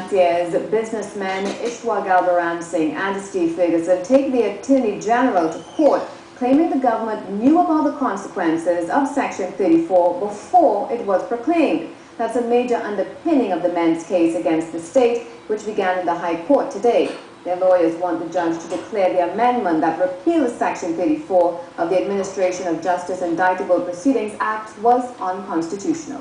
last year's businessmen Ishwagal Ramsingh and Steve Ferguson take the Attorney General to court, claiming the government knew about the consequences of Section 34 before it was proclaimed. That's a major underpinning of the men's case against the state, which began in the High Court today. Their lawyers want the judge to declare the amendment that repeals Section 34 of the Administration of Justice Indictable Proceedings Act was unconstitutional.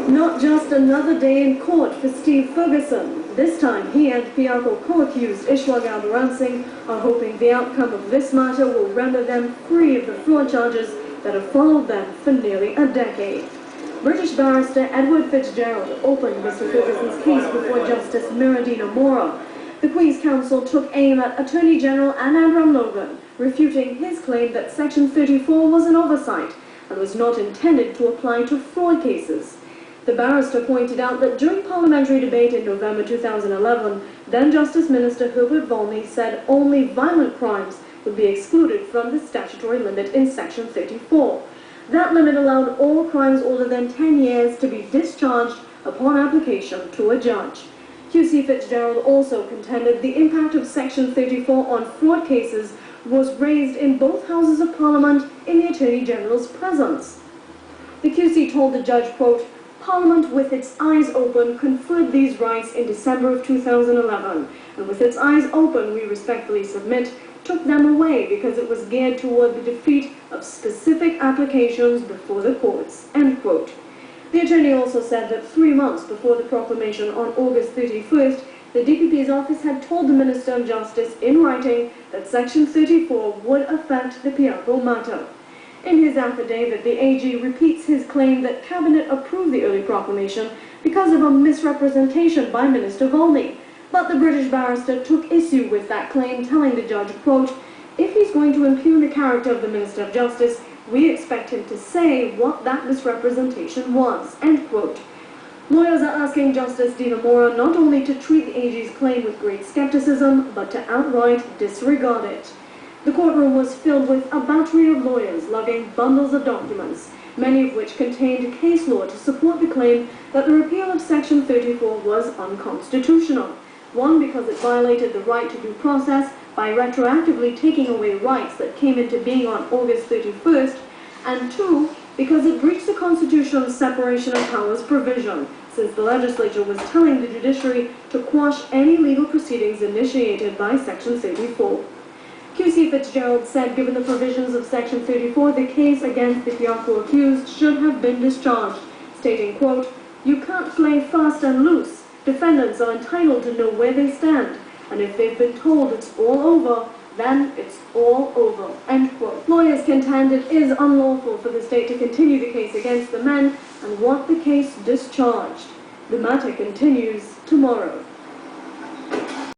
Not just another day in court for Steve Ferguson. This time, he and Piako co-accused Ishwagal Ramsingh are hoping the outcome of this matter will render them free of the fraud charges that have followed them for nearly a decade. British barrister Edward Fitzgerald opened Mr. Ferguson's case before Justice Miradina Mora. The Queen's Counsel took aim at Attorney General Anand Ramlogan, refuting his claim that Section 34 was an oversight and was not intended to apply to fraud cases. The barrister pointed out that during parliamentary debate in November 2011, then Justice Minister Herbert Volney said only violent crimes would be excluded from the statutory limit in Section 34. That limit allowed all crimes older than 10 years to be discharged upon application to a judge. QC Fitzgerald also contended the impact of Section 34 on fraud cases was raised in both Houses of Parliament in the Attorney General's presence. The QC told the judge, quote, "Parliament, with its eyes open, conferred these rights in December of 2011, and with its eyes open, we respectfully submit, took them away because it was geared toward the defeat of specific applications before the courts," end quote. The attorney also said that 3 months before the proclamation on August 31st, the DPP's office had told the Minister of Justice in writing that Section 34 would affect the Piako matter. In his affidavit, the AG repeats his claim that Cabinet approved the early proclamation because of a misrepresentation by Minister Volney. But the British barrister took issue with that claim, telling the judge, quote, "If he's going to impugn the character of the Minister of Justice, we expect him to say what that misrepresentation was," end quote. Lawyers are asking Justice Dina Mora not only to treat the AG's claim with great skepticism, but to outright disregard it. The courtroom was filled with a battery of lawyers lugging bundles of documents, many of which contained case law to support the claim that the repeal of Section 34 was unconstitutional. One, because it violated the right to due process by retroactively taking away rights that came into being on August 31st, and two, because it breached the constitutional separation of powers provision, since the legislature was telling the judiciary to quash any legal proceedings initiated by Section 34. QC Fitzgerald said given the provisions of Section 34, the case against the Piako accused should have been discharged, stating, quote, "You can't play fast and loose. Defendants are entitled to know where they stand, and if they've been told it's all over, then it's all over," end quote. Lawyers contend it is unlawful for the state to continue the case against the men and want the case discharged. The matter continues tomorrow.